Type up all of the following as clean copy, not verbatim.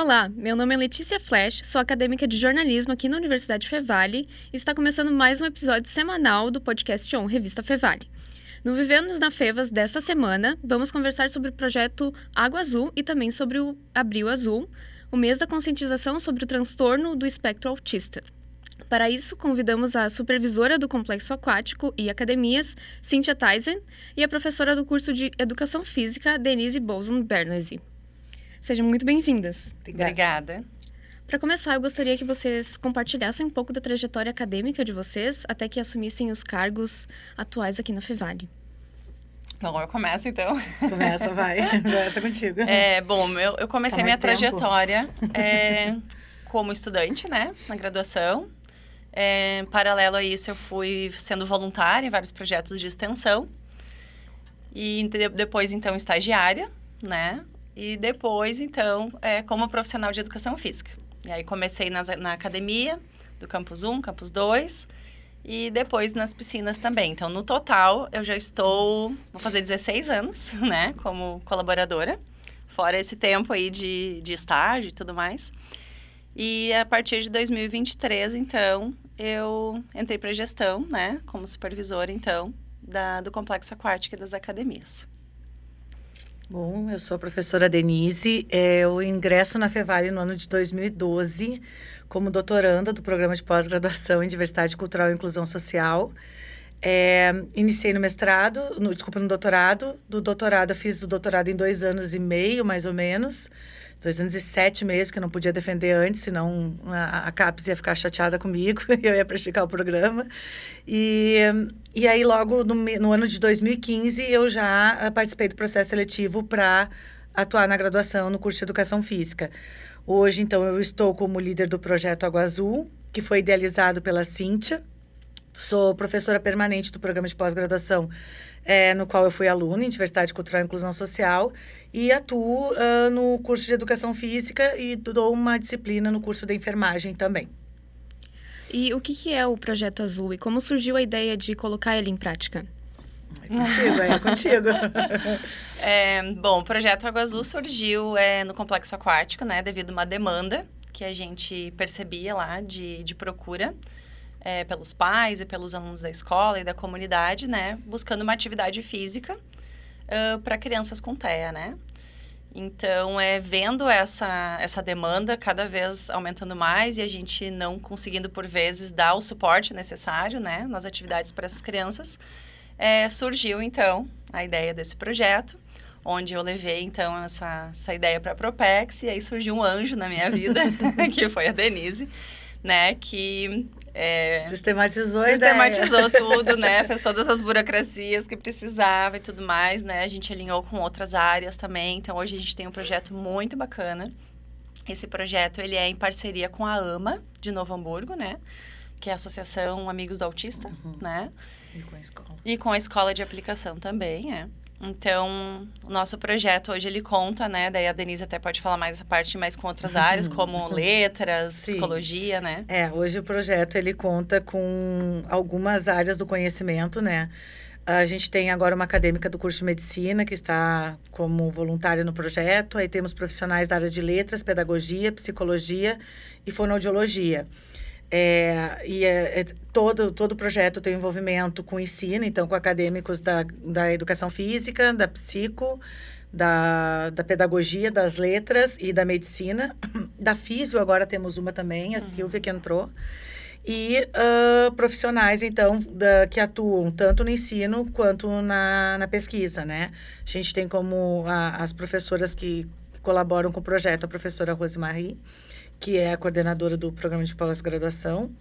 Olá, meu nome é Letícia Flash, sou acadêmica de jornalismo aqui na Universidade Fevale e está começando mais um episódio semanal do podcast ON Revista Fevale. No Vivemos na Fevas desta semana, vamos conversar sobre o projeto Água Azul e também sobre o Abril Azul, o mês da conscientização sobre o transtorno do espectro autista. Para isso, convidamos a supervisora do Complexo Aquático e Academias, Cíntia Tyson, e a professora do curso de Educação Física, Denise Bolson Bernese. Sejam muito bem-vindas. Obrigada. Para começar, eu gostaria que vocês compartilhassem um pouco da trajetória acadêmica de vocês até que assumissem os cargos atuais aqui na Fevale. Bom, eu começo então. Começa, vai. Começa contigo. Eu comecei minha trajetória como estudante, né, na graduação. Paralelo a isso, eu fui sendo voluntária em vários projetos de extensão. E depois, então, estagiária, né? E depois, então, como profissional de educação física. E aí comecei na academia do Campus 1, Campus 2 e depois nas piscinas também. Então, no total, eu já vou fazer 16 anos, né, como colaboradora, fora esse tempo aí de estágio e tudo mais. E a partir de 2023, então, eu entrei para gestão, né, como supervisora, então, do Complexo Aquático e das academias. Bom, eu sou a professora Denise, eu ingresso na Fevale no ano de 2012 como doutoranda do programa de pós-graduação em Diversidade Cultural e Inclusão Social. Iniciei no mestrado, no doutorado. Do doutorado, eu fiz o doutorado em 2 anos e meio, mais ou menos. 2 anos e 7 meses, que eu não podia defender antes, senão a CAPES ia ficar chateada comigo, eu ia praticar o programa. E aí, logo no ano de 2015, eu já participei do processo seletivo para atuar na graduação no curso de Educação Física. Hoje, então, eu estou como líder do projeto Água Azul, que foi idealizado pela Cíntia. Sou professora permanente do programa de pós-graduação, no qual eu fui aluna em Diversidade Cultural e Inclusão Social, e atuo no curso de Educação Física e dou uma disciplina no curso de enfermagem também. E o que é o Projeto Azul e como surgiu a ideia de colocar ele em prática? É contigo. Bom, o Projeto Água Azul surgiu no Complexo Aquático, né, devido a uma demanda que a gente percebia lá de procura, pelos pais e pelos alunos da escola e da comunidade, né, buscando uma atividade física para crianças com TEA, né? Então, vendo essa demanda cada vez aumentando mais e a gente não conseguindo, por vezes, dar o suporte necessário, né, nas atividades para essas crianças, surgiu, então, a ideia desse projeto, onde eu levei, então, essa ideia para a Propex, e aí surgiu um anjo na minha vida, que foi a Denise, né, que sistematizou tudo, né? Fez todas as burocracias que precisava e tudo mais, né? A gente alinhou com outras áreas também. Então, hoje a gente tem um projeto muito bacana. Esse projeto, ele é em parceria com a AMA, de Novo Hamburgo, né? Que é a Associação Amigos do Autista, né? E com a escola. E com a escola de aplicação também, Então, o nosso projeto hoje, ele conta, né? Daí a Denise até pode falar mais essa parte, mas com outras áreas, como letras, Sim. psicologia, né? Hoje o projeto, ele conta com algumas áreas do conhecimento, né? A gente tem agora uma acadêmica do curso de medicina, que está como voluntária no projeto. Aí temos profissionais da área de letras, pedagogia, psicologia e fonoaudiologia. Todo o projeto tem envolvimento com ensino, então com acadêmicos da educação física, da psico, da pedagogia, das letras e da medicina. Da físio agora temos uma também, a Silvia que entrou. E profissionais, então, que atuam tanto no ensino quanto na pesquisa, né? A gente tem como as professoras que colaboram com o projeto, a professora Rosemarie, que é a coordenadora do programa de pós-graduação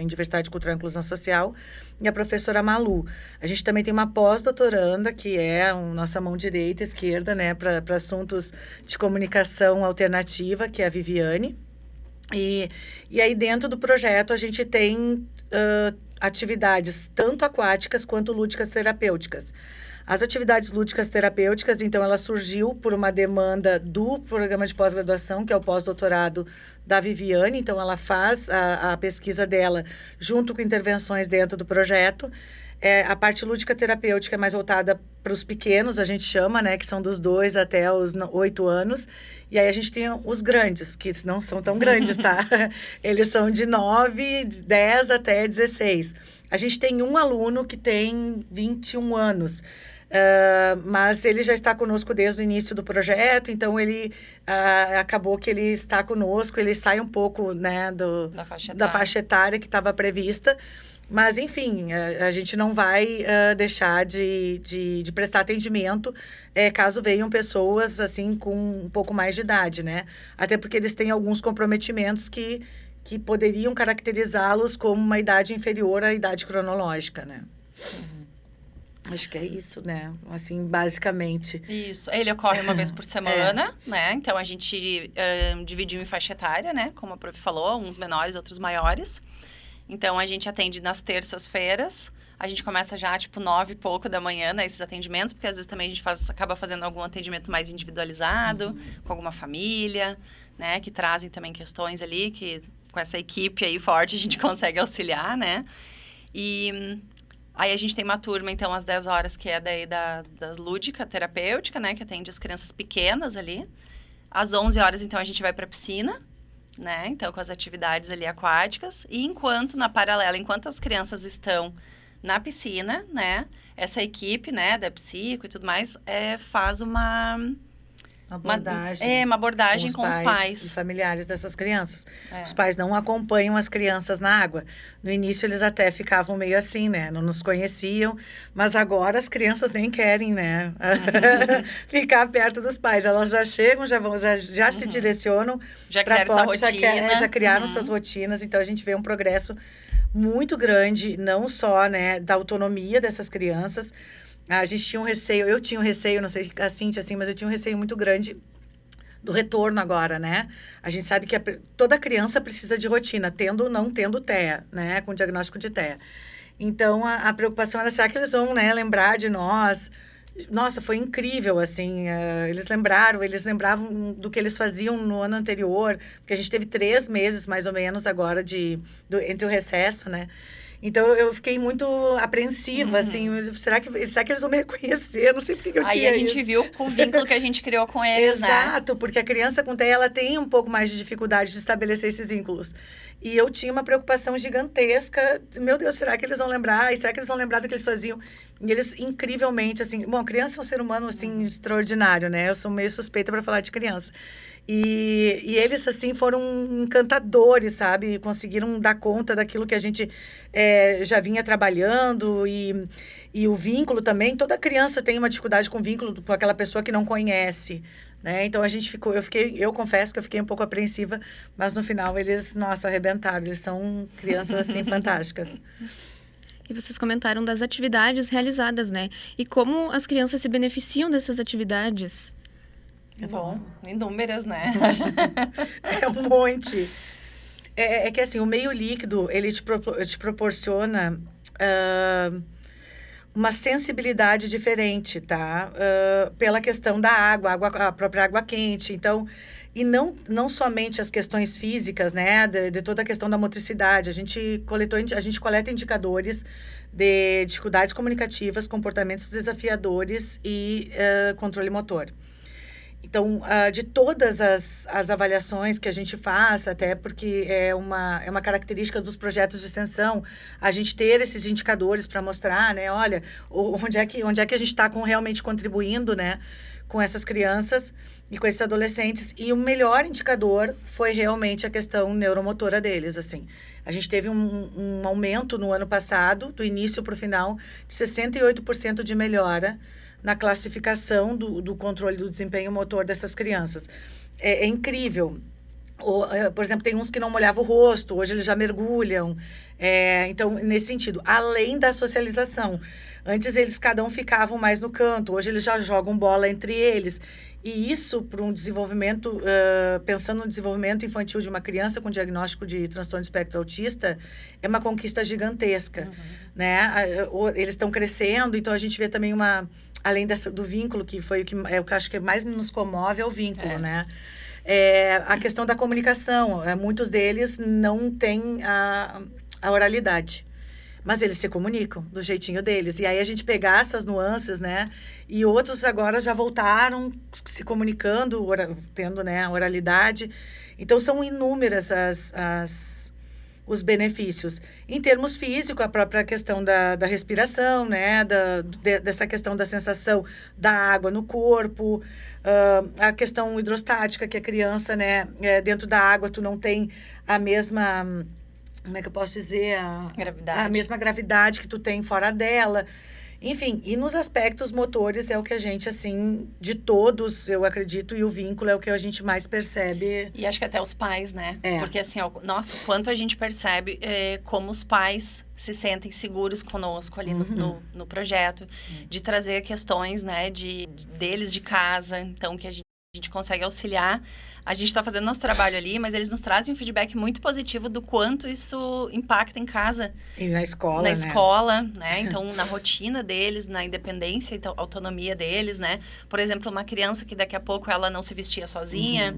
em Diversidade Cultural e Inclusão Social, e a professora Malu. A gente também tem uma pós-doutoranda, que é a nossa mão direita e esquerda, né, para assuntos de comunicação alternativa, que é a Viviane. E aí, dentro do projeto, a gente tem atividades tanto aquáticas quanto lúdicas terapêuticas. As atividades lúdicas terapêuticas, então, ela surgiu por uma demanda do programa de pós-graduação, que é o pós-doutorado da Viviane. Então, ela faz a pesquisa dela junto com intervenções dentro do projeto. A parte lúdica terapêutica é mais voltada para os pequenos, a gente chama, né? Que são dos 2 até os 8 anos. E aí a gente tem os grandes, que não são tão grandes, tá? Eles são de 9, 10 até 16. A gente tem um aluno que tem 21 anos. Mas ele já está conosco desde o início do projeto, então ele acabou que ele está conosco, ele sai um pouco, né, da faixa etária que estava prevista, mas enfim, a gente não vai deixar de prestar atendimento caso venham pessoas assim com um pouco mais de idade, né? Até porque eles têm alguns comprometimentos que poderiam caracterizá-los como uma idade inferior à idade cronológica, né? Acho que é isso, né? Assim, basicamente. Isso. Ele ocorre uma vez por semana, né? Então, a gente dividiu em faixa etária, né? Como a prof falou, uns menores, outros maiores. Então, a gente atende nas terças-feiras. A gente começa já, 9 e pouco da manhã, né? Esses atendimentos, porque às vezes também a gente acaba fazendo algum atendimento mais individualizado, com alguma família, né? Que trazem também questões ali, que com essa equipe aí forte a gente consegue auxiliar, né? E aí a gente tem uma turma, então, às 10 horas, que é daí da lúdica terapêutica, né? Que atende as crianças pequenas ali. Às 11 horas, então, a gente vai para a piscina, né? Então, com as atividades ali aquáticas. E na paralela, enquanto as crianças estão na piscina, né? Essa equipe, né? Da psico e tudo mais, faz uma abordagem com os pais e familiares dessas crianças. Os pais não acompanham as crianças na água. No início, eles até ficavam meio assim, né? Não nos conheciam, mas agora as crianças nem querem, né? Ficar perto dos pais. Elas já chegam, já se direcionam. Já criaram essa rotina. Já criaram suas rotinas. Então, a gente vê um progresso muito grande, não só, né, da autonomia dessas crianças. A gente tinha um receio, eu tinha um receio, não sei a Cíntia assim, mas eu tinha um receio muito grande do retorno agora, né? A gente sabe que toda criança precisa de rotina, tendo ou não tendo TEA, né? Com diagnóstico de TEA. Então, a preocupação era, será que eles vão, né, lembrar de nós? Nossa, foi incrível, assim, eles lembravam do que eles faziam no ano anterior, porque a gente teve 3 meses, mais ou menos, agora entre o recesso, né? Então, eu fiquei muito apreensiva, assim, será que eles vão me reconhecer? Eu não sei por que eu tinha isso. Aí a gente viu o vínculo que a gente criou com eles, né? Exato, porque a criança com TEA, ela tem um pouco mais de dificuldade de estabelecer esses vínculos. E eu tinha uma preocupação gigantesca, meu Deus, será que eles vão lembrar? E será que eles vão lembrar do que eles faziam? E eles, incrivelmente, assim... Bom, criança é um ser humano, assim, extraordinário, né? Eu sou meio suspeita para falar de criança. E eles, assim, foram encantadores, sabe? Conseguiram dar conta daquilo que a gente já vinha trabalhando e o vínculo também. Toda criança tem uma dificuldade com vínculo com aquela pessoa que não conhece, né? Então, eu confesso que eu fiquei um pouco apreensiva, mas no final eles, nossa, arrebentaram. Eles são crianças, assim, fantásticas. E vocês comentaram das atividades realizadas, né? E como as crianças se beneficiam dessas atividades? Bom, inúmeras, né? É um monte. É que, assim, o meio líquido, ele te proporciona uma sensibilidade diferente, tá? Pela questão da água, a própria água quente. Então, e não somente as questões físicas, né? De toda a questão da motricidade. A gente coleta indicadores de dificuldades comunicativas, comportamentos desafiadores e controle motor. Então, de todas as avaliações que a gente faz, até porque é uma característica dos projetos de extensão, a gente ter esses indicadores para mostrar, né? Olha, onde é que a gente está realmente contribuindo, né? Com essas crianças e com esses adolescentes. E o melhor indicador foi realmente a questão neuromotora deles, assim. A gente teve um aumento no ano passado, do início para o final, de 68% de melhora na classificação do controle do desempenho motor dessas crianças. É incrível. Por exemplo, tem uns que não molhavam o rosto, hoje eles já mergulham. Então, nesse sentido, além da socialização. Antes, cada um ficavam mais no canto, hoje eles já jogam bola entre eles. E isso, para um desenvolvimento, pensando no desenvolvimento infantil de uma criança com diagnóstico de transtorno de espectro autista, é uma conquista gigantesca, né? Eles estão crescendo, então a gente vê também além do vínculo, que foi o que eu acho que mais nos comove, é o vínculo, né? A questão da comunicação, muitos deles não têm a oralidade. mas eles se comunicam do jeitinho deles. E aí a gente pegar essas nuances, né? E outros agora já voltaram se comunicando, tendo, né, a oralidade. Então, são inúmeras os benefícios. Em termos físicos, a própria questão da respiração, né? Dessa questão da sensação da água no corpo, a questão hidrostática, que a criança, né? Dentro da água, tu não tem a mesma... Como é que eu posso dizer? Gravidade. A mesma gravidade que tu tem fora dela. Enfim, e nos aspectos motores é o que a gente, assim, de todos, eu acredito, e o vínculo é o que a gente mais percebe. E acho que até os pais, né? É. Porque, assim, ó, nossa, o quanto a gente percebe como os pais se sentem seguros conosco ali no projeto, de trazer questões, né, deles de casa, então, que a gente consegue auxiliar. A gente está fazendo nosso trabalho ali, mas eles nos trazem um feedback muito positivo do quanto isso impacta em casa. E na escola, Na escola, né? Então, na rotina deles, na independência e autonomia deles, né? Por exemplo, uma criança que daqui a pouco ela não se vestia sozinha.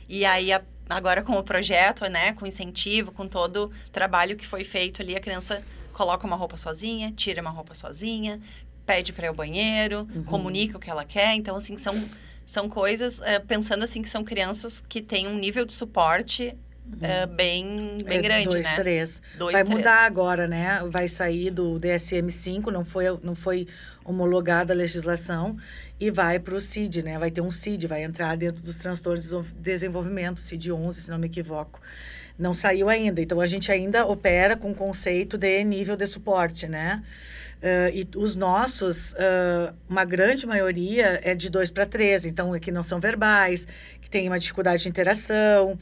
E aí, agora com o projeto, né? Com incentivo, com todo o trabalho que foi feito ali, a criança coloca uma roupa sozinha, tira uma roupa sozinha, pede para ir ao banheiro, comunica o que ela quer. Então, assim, são coisas, pensando assim, que são crianças que têm um nível de suporte bem grande, 2, né? 3. 2, Vai 3. mudar agora, né? Vai sair do DSM-5, não foi homologada a legislação, e vai para o CID, né? Vai ter um CID, vai entrar dentro dos transtornos de desenvolvimento, CID-11, se não me equivoco. Não saiu ainda, então a gente ainda opera com o conceito de nível de suporte, né? E os nossos, uma grande maioria é de 2 para 3, então que não são verbais, que tem uma dificuldade de interação.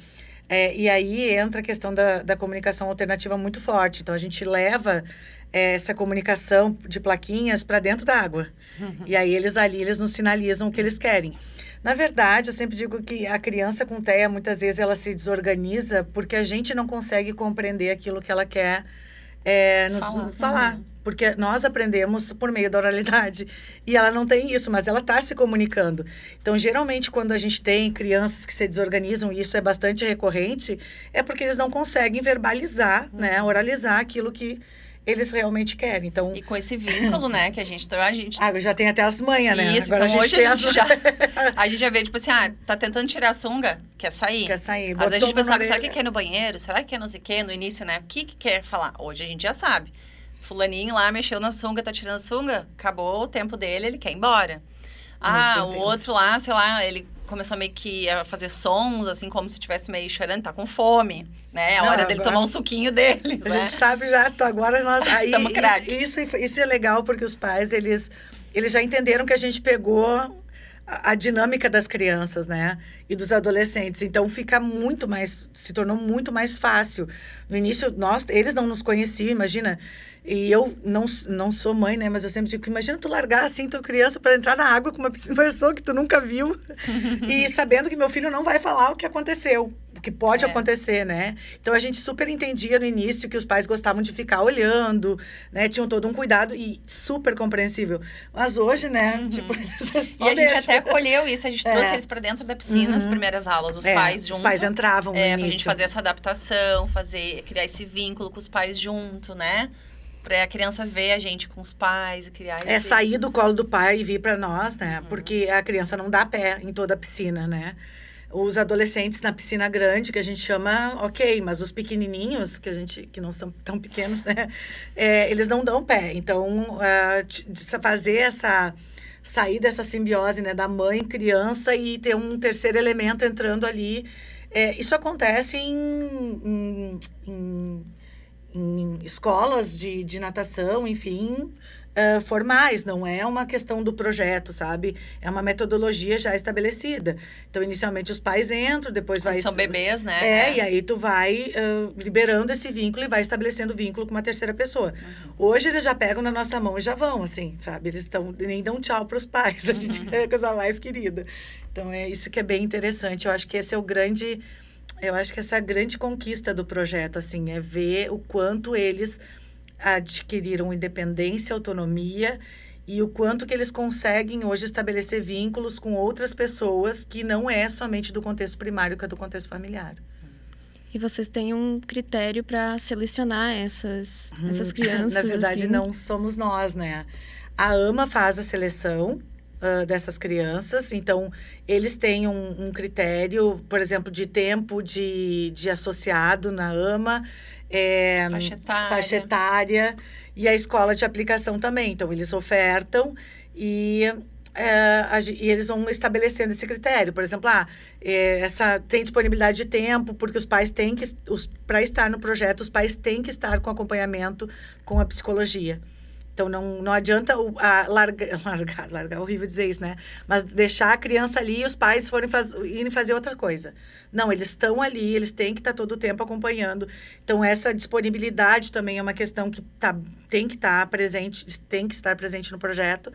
E aí entra a questão da comunicação alternativa muito forte. Então, a gente leva essa comunicação de plaquinhas para dentro da água. E aí, eles nos sinalizam o que eles querem. Na verdade, eu sempre digo que a criança com TEA, muitas vezes, ela se desorganiza porque a gente não consegue compreender aquilo que ela quer nos falar. Porque nós aprendemos por meio da oralidade. E ela não tem isso, mas ela está se comunicando. Então, geralmente, quando a gente tem crianças que se desorganizam, e isso é bastante recorrente, é porque eles não conseguem verbalizar, né? Oralizar aquilo que eles realmente querem. Então, e com esse vínculo, né, que a gente... já tem até as manhas, né? Isso, agora então hoje a gente já vê, tipo assim, tá tentando tirar a sunga, quer sair. Quer sair. Às vezes a gente pensava, será que quer ir no banheiro? Será que quer não sei o quê? No início, né? O que quer falar? Hoje a gente já sabe. Fulaninho lá mexeu na sunga, tá tirando a sunga, acabou o tempo dele, ele quer ir embora. O outro lá, sei lá, ele começou meio que a fazer sons, assim, como se estivesse meio chorando, tá com fome, né? É a hora dele tomar um suquinho dele. A gente sabe já, agora nós... Tamo craque. Isso é legal, porque os pais, eles já entenderam que a gente pegou a dinâmica das crianças, né? E dos adolescentes. Então, se tornou muito mais fácil. No início, eles não nos conheciam, imagina. E eu não sou mãe, né? Mas eu sempre digo, imagina tu largar assim tua criança para entrar na água com uma pessoa que tu nunca viu. E sabendo que meu filho não vai falar o que aconteceu. O que pode acontecer, né? Então, a gente super entendia no início que os pais gostavam de ficar olhando, né? Tinham todo um cuidado e super compreensível. Mas hoje, né? Tipo, e a gente até acolheu isso. A gente trouxe eles para dentro da piscina, as primeiras aulas. Os pais juntos. Os pais entravam no início. Pra gente fazer essa adaptação, criar esse vínculo com os pais junto, né? Pra a criança ver a gente com os pais e criar esse... sair do colo do pai e vir para nós, né? Porque a criança não dá pé em toda a piscina, né? Os adolescentes na piscina grande, que a gente chama, ok, mas os pequenininhos, que não são tão pequenos, né? Eles não dão pé. Então, sair dessa simbiose, né? Da mãe, criança e ter um terceiro elemento entrando ali. Isso acontece em escolas de natação, enfim, formais, não é uma questão do projeto, sabe? É uma metodologia já estabelecida. Então, inicialmente, os pais entram, depois vai... São bebês, né? E aí tu vai liberando esse vínculo e vai estabelecendo vínculo com uma terceira pessoa. Hoje, eles já pegam na nossa mão e já vão, assim, sabe? Eles nem dão tchau para os pais, a gente é a coisa mais querida. Então, é isso que é bem interessante. Eu acho que esse é o grande... Eu acho que essa é a grande conquista do projeto, assim, é ver o quanto eles adquiriram independência, autonomia e o quanto que eles conseguem hoje estabelecer vínculos com outras pessoas que não é somente do contexto primário, que é do contexto familiar. E vocês têm um critério para selecionar essas crianças? Na verdade, assim? não somos nós, né? A AMA faz a seleção dessas crianças, então eles têm um critério, por exemplo, de tempo de associado na AMA, faixa etária, e a escola de aplicação também. Então, eles ofertam e eles vão estabelecendo esse critério. Por exemplo, tem disponibilidade de tempo, porque os pais têm que, para estar no projeto, os pais têm que estar com acompanhamento com a psicologia. Então, não adianta largar, é horrível dizer isso, né? Mas deixar a criança ali e os pais irem fazer outra coisa. Não, eles estão ali, eles têm que estar todo o tempo acompanhando. Então, essa disponibilidade também é uma questão que tem que estar presente no projeto.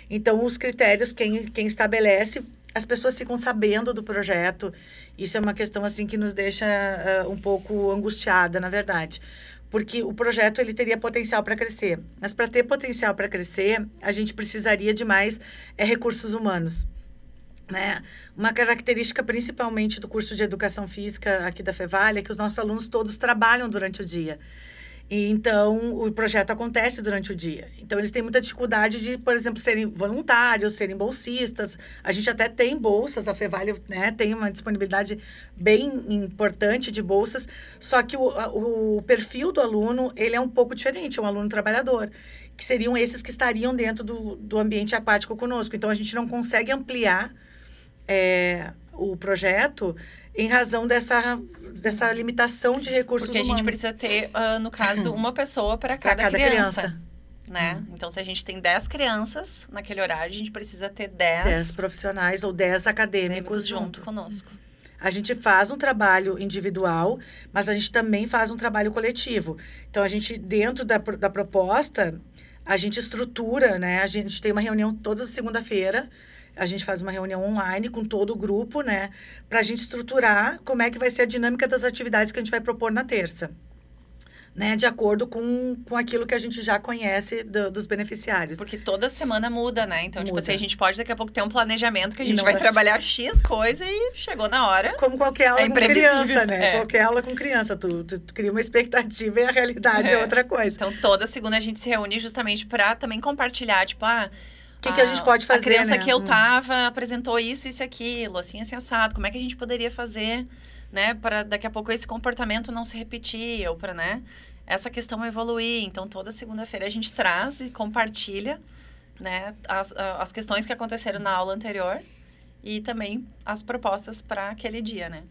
Então, os critérios, quem estabelece, as pessoas ficam sabendo do projeto. Isso é uma questão, assim, que nos deixa um pouco angustiada, na verdade. Porque o projeto ele teria potencial para crescer. Mas para ter potencial para crescer, a gente precisaria de mais recursos humanos. Né? Uma característica principalmente do curso de Educação Física aqui da Fevale é que os nossos alunos todos trabalham durante o dia. E, então, o projeto acontece durante o dia. Então, eles têm muita dificuldade de, por exemplo, serem voluntários, serem bolsistas. A gente até tem bolsas, a Fevale, né, tem uma disponibilidade bem importante de bolsas, só que o perfil do aluno, ele é um pouco diferente, é um aluno trabalhador, que seriam esses que estariam dentro do ambiente aquático conosco. Então, a gente não consegue ampliar o projeto em razão dessa limitação de recursos humanos. Porque a gente precisa ter, no caso, uma pessoa para cada criança. Né? Então, se a gente tem 10 crianças naquele horário, a gente precisa ter 10 profissionais ou 10 acadêmicos junto conosco. A gente faz um trabalho individual, mas a gente também faz um trabalho coletivo. Então, a gente, dentro da proposta, a gente estrutura, né? A gente tem uma reunião toda segunda-feira. A gente faz uma reunião online com todo o grupo, né? Para a gente estruturar como é que vai ser a dinâmica das atividades que a gente vai propor na terça. Né? De acordo com aquilo que a gente já conhece dos beneficiários. Porque toda semana muda, né? Então, muda. Tipo assim, a gente pode daqui a pouco ter um planejamento que a gente vai trabalhar X coisa e chegou na hora. Como qualquer aula com criança, né? Qualquer aula com criança. Tu cria uma expectativa e a realidade é outra coisa. Então, toda segunda a gente se reúne justamente para também compartilhar, tipo, o que a gente pode fazer, a criança né? que eu tava apresentou isso e aquilo, assim assado. Como é que a gente poderia fazer, né? Para daqui a pouco esse comportamento não se repetir, ou para, né? Essa questão evoluir. Então, toda segunda-feira a gente traz e compartilha, né? As questões que aconteceram na aula anterior e também as propostas para aquele dia, né?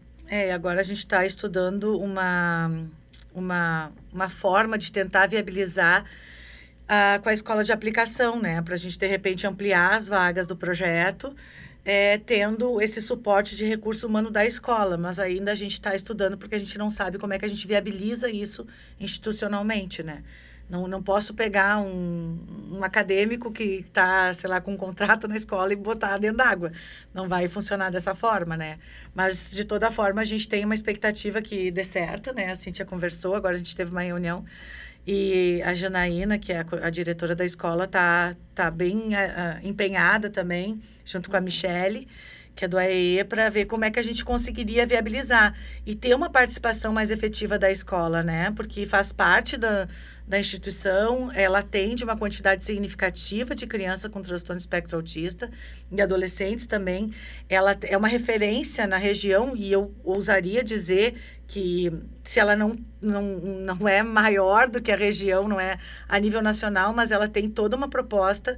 Agora a gente está estudando uma forma de tentar viabilizar com a escola de aplicação, né? Para a gente, de repente, ampliar as vagas do projeto, tendo esse suporte de recurso humano da escola. Mas ainda a gente está estudando porque a gente não sabe como é que a gente viabiliza isso institucionalmente, né? Não posso pegar um acadêmico que está, sei lá, com um contrato na escola e botar dentro d'água. Não vai funcionar dessa forma, né? Mas, de toda forma, a gente tem uma expectativa que dê certo, né? A Cíntia conversou, agora a gente teve uma reunião. E a Janaína, que é a diretora da escola, tá bem empenhada também, junto com a Michele, que é do AEE, para ver como é que a gente conseguiria viabilizar e ter uma participação mais efetiva da escola, né? Porque faz parte da instituição, ela atende uma quantidade significativa de crianças com transtorno espectro autista e adolescentes também. Ela é uma referência na região e eu ousaria dizer que se ela não é maior do que a região, não é a nível nacional, mas ela tem toda uma proposta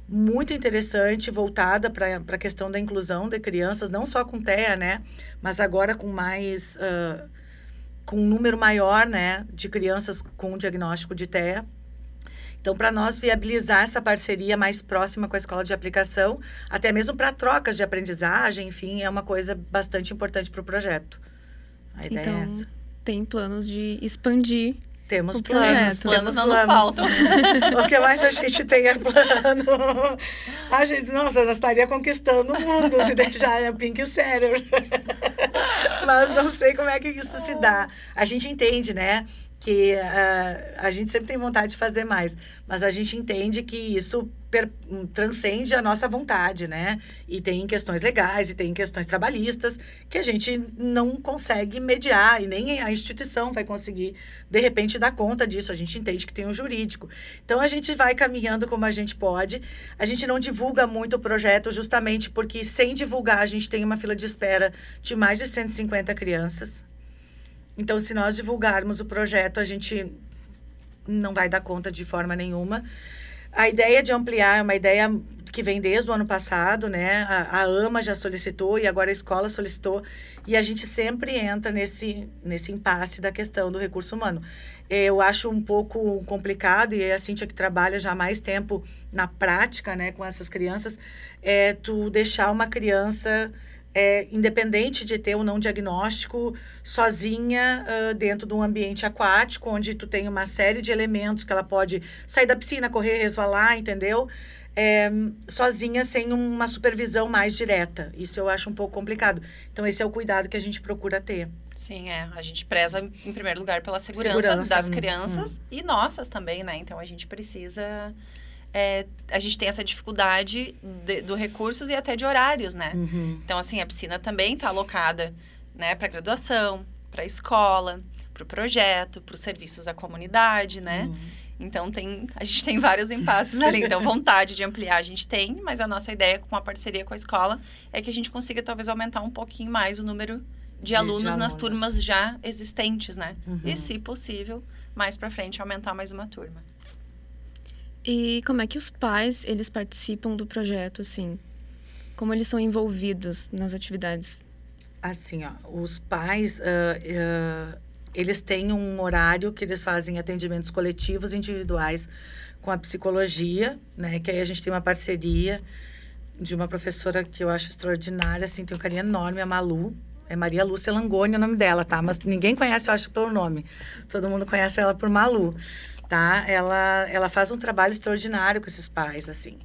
muito interessante, voltada para a questão da inclusão de crianças, não só com TEA, né? Mas agora com mais... com um número maior, né, de crianças com diagnóstico de TEA. Então, para nós viabilizar essa parceria mais próxima com a escola de aplicação, até mesmo para trocas de aprendizagem, enfim, é uma coisa bastante importante para o projeto. A ideia é essa. Tem planos de expandir. Temos planos. Planos não nos faltam. O que mais a gente tem é plano. A gente, nossa, nós estaria conquistando o mundo se deixar a Pink Cérebro. Mas não sei como é que isso se dá. A gente entende, né, que a gente sempre tem vontade de fazer mais, mas a gente entende que isso transcende a nossa vontade, né? E tem questões legais e tem questões trabalhistas que a gente não consegue mediar e nem a instituição vai conseguir, de repente, dar conta disso. A gente entende que tem um jurídico. Então, a gente vai caminhando como a gente pode. A gente não divulga muito o projeto justamente porque, sem divulgar, a gente tem uma fila de espera de mais de 150 crianças. Então, se nós divulgarmos o projeto, a gente não vai dar conta de forma nenhuma. A ideia de ampliar é uma ideia que vem desde o ano passado, né? A AMA já solicitou e agora a escola solicitou. E a gente sempre entra nesse impasse da questão do recurso humano. Eu acho um pouco complicado, e a Cíntia que trabalha já há mais tempo na prática, né, com essas crianças, tu deixar uma criança... independente de ter ou não diagnóstico, sozinha dentro de um ambiente aquático, onde tu tem uma série de elementos que ela pode sair da piscina, correr, resvalar, entendeu? Sozinha, sem uma supervisão mais direta. Isso eu acho um pouco complicado. Então, esse é o cuidado que a gente procura ter. Sim, a gente preza, em primeiro lugar, pela segurança das crianças e nossas também, né? Então, a gente precisa... a gente tem essa dificuldade do recursos e até de horários, né? Uhum. Então, assim, a piscina também está alocada, né, para graduação, para a escola, para o projeto, para os serviços à comunidade, né? Uhum. Então, a gente tem vários impasses ali. Então, vontade de ampliar a gente tem, mas a nossa ideia com a parceria com a escola é que a gente consiga, talvez, aumentar um pouquinho mais o número de alunos nas turmas já existentes, né? Uhum. E, se possível, mais para frente, aumentar mais uma turma. E como é que os pais, eles participam do projeto, assim? Como eles são envolvidos nas atividades? Assim, ó, os pais, eles têm um horário que eles fazem atendimentos coletivos, individuais, com a psicologia, né? Que aí a gente tem uma parceria de uma professora que eu acho extraordinária, assim, tem um carinho enorme, a Malu. É Maria Lúcia Langoni o nome dela, tá? Mas ninguém conhece, eu acho, pelo nome. Todo mundo conhece ela por Malu. Tá? Ela faz um trabalho extraordinário com esses pais, assim.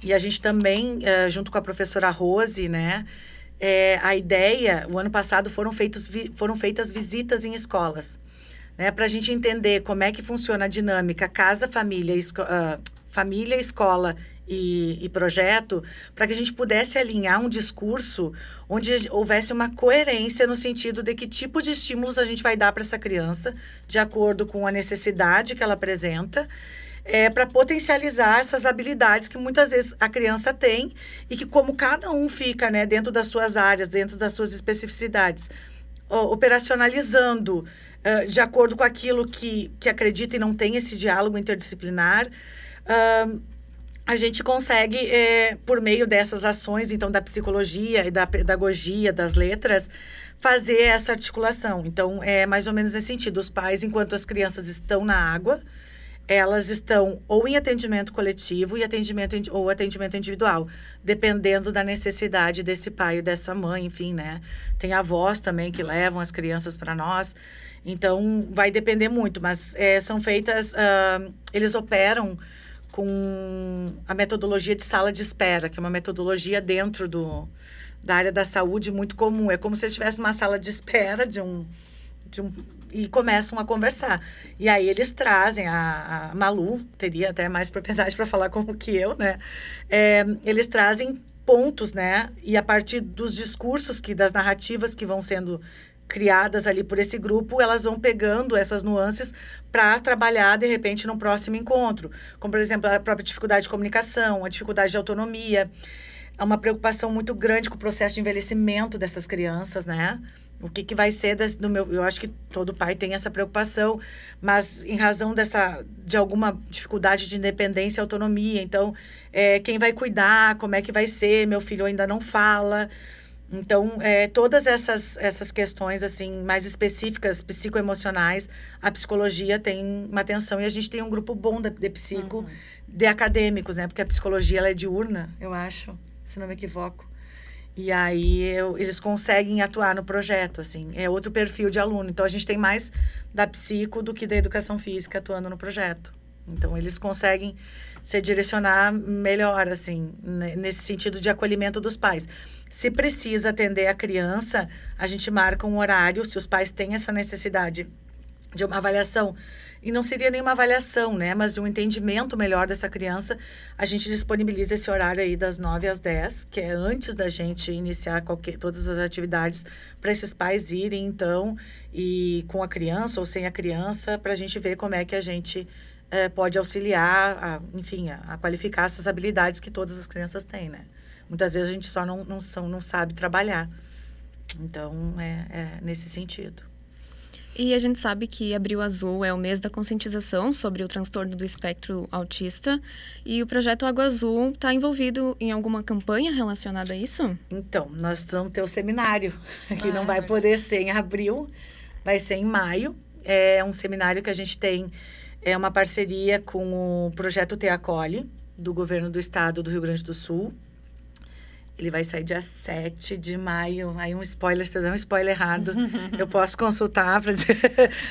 E a gente também, junto com a professora Rose, né? A ideia, o ano passado foram feitas visitas em escolas, né? Para a gente entender como é que funciona a dinâmica casa, família, família, escola e projeto, para que a gente pudesse alinhar um discurso onde houvesse uma coerência no sentido de que tipo de estímulos a gente vai dar para essa criança, de acordo com a necessidade que ela apresenta, para potencializar essas habilidades que muitas vezes a criança tem e que, como cada um fica, né, dentro das suas áreas, dentro das suas especificidades, operacionalizando de acordo com aquilo que acredita e não tem esse diálogo interdisciplinar, a gente consegue, por meio dessas ações, então, da psicologia e da pedagogia, das letras, fazer essa articulação. Então, é mais ou menos nesse sentido. Os pais, enquanto as crianças estão na água, elas estão ou em atendimento coletivo ou atendimento individual, dependendo da necessidade desse pai e dessa mãe, enfim, né? Tem avós também que levam as crianças para nós. Então, vai depender muito, mas são feitas... eles operam com a metodologia de sala de espera, que é uma metodologia dentro da área da saúde muito comum. É como se estivesse numa sala de espera e começam a conversar. E aí eles trazem, a Malu teria até mais propriedade para falar como que eu, né? Eles trazem pontos, né? E a partir dos discursos, das narrativas que vão sendo criadas ali por esse grupo, elas vão pegando essas nuances para trabalhar, de repente, num próximo encontro. Como, por exemplo, a própria dificuldade de comunicação, a dificuldade de autonomia. Há uma preocupação muito grande com o processo de envelhecimento dessas crianças, né? O que vai ser eu acho que todo pai tem essa preocupação, mas em razão de alguma dificuldade de independência e autonomia. Então, quem vai cuidar, como é que vai ser? Meu filho ainda não fala. Então, todas essas questões, assim, mais específicas, psicoemocionais, a psicologia tem uma atenção. E a gente tem um grupo bom de psico, de acadêmicos, né? Porque a psicologia, ela é diurna, eu acho, se não me equivoco. E aí, eles conseguem atuar no projeto, assim. É outro perfil de aluno. Então, a gente tem mais da psico do que da educação física atuando no projeto. Então, eles conseguem se direcionar melhor, assim, nesse sentido de acolhimento dos pais. Se precisa atender a criança, a gente marca um horário, se os pais têm essa necessidade de uma avaliação, e não seria nenhuma avaliação, né, mas de um entendimento melhor dessa criança, a gente disponibiliza esse horário aí das 9 às 10, que é antes da gente iniciar todas as atividades, para esses pais irem, então, e com a criança ou sem a criança, para a gente ver como é que a gente pode auxiliar, enfim, a qualificar essas habilidades que todas as crianças têm, né. Muitas vezes a gente só não sabe trabalhar. Então, é nesse sentido. E a gente sabe que Abril Azul é o mês da conscientização sobre o transtorno do espectro autista. E o projeto Água Azul está envolvido em alguma campanha relacionada a isso? Então, nós vamos ter o seminário, que não vai poder ser em abril, vai ser em maio. É um seminário que a gente tem uma parceria com o projeto Te Acolhe, do governo do estado do Rio Grande do Sul. Ele vai sair dia 7 de maio. Aí um spoiler, se eu der um spoiler errado, eu posso consultar para dizer.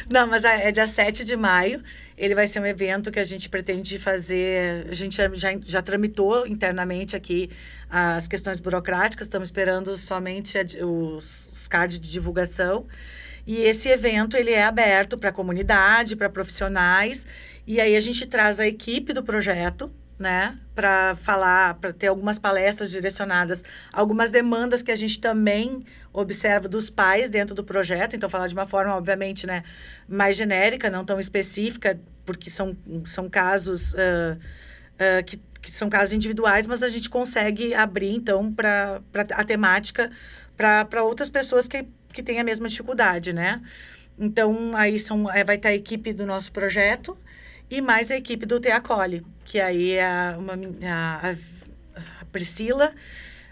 Não, mas é dia 7 de maio. Ele vai ser um evento que a gente pretende fazer. A gente já tramitou internamente aqui as questões burocráticas. Estamos esperando somente os cards de divulgação. E esse evento, ele é aberto para a comunidade, para profissionais. E aí a gente traz a equipe do projeto, né, para falar, para ter algumas palestras direcionadas, algumas demandas que a gente também observa dos pais dentro do projeto. Então, falar de uma forma, obviamente, né, mais genérica, não tão específica, porque são casos que são casos individuais, mas a gente consegue abrir, então, para a temática para outras pessoas que têm a mesma dificuldade, né? Então, aí vai ter a equipe do nosso projeto, e mais a equipe do Te Acolhe, que aí é a Priscila,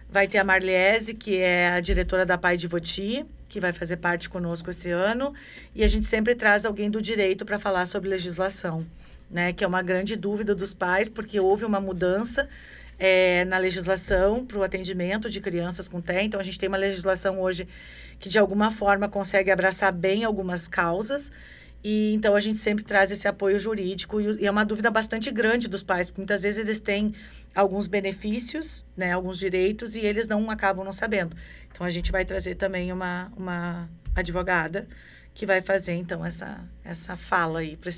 vai ter a Marliese, que é a diretora da Pai de Voti, que vai fazer parte conosco esse ano, e a gente sempre traz alguém do direito para falar sobre legislação, né, que é uma grande dúvida dos pais, porque houve uma mudança na legislação para o atendimento de crianças com TEA. Então, a gente tem uma legislação hoje que, de alguma forma, consegue abraçar bem algumas causas. E então a gente sempre traz esse apoio jurídico e é uma dúvida bastante grande dos pais, porque muitas vezes eles têm alguns benefícios, né, alguns direitos, e eles acabam não sabendo. Então a gente vai trazer também uma advogada que vai fazer então essa fala aí para